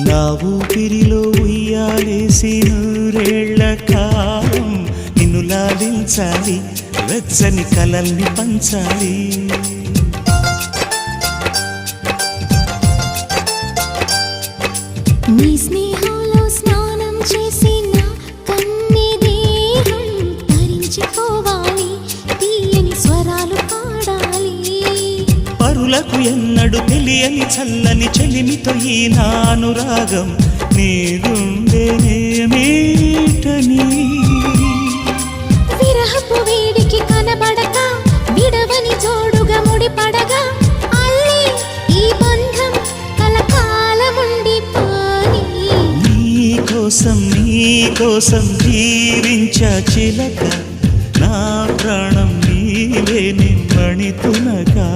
నా ఊపిరిలో ఉయ్యాలేసి నూరేళ్ల కాలం నిన్ను లాలించాలి, వెచ్చని కలల్ని పంచాలి. నీ స్నేహంలో స్నానం చేసి నా కన్ని దేహం తరించిపోవాలి, తీయని స్వరాలు పాడాలి. పరులకు ఎన్నడు తెలియని చల్లని చెలిమితో ఈ నా అనురాగం నీ గుండెనేమీటని. విరహపు వేడికి కనబడక విడవని జోడుగా ముడిపడగా అల్లే ఈ బంధం కలకాలముండిపోని. నీకోసం జీవించా చిలక, నా ప్రాణం నీవే నిమ్మణి తునగా.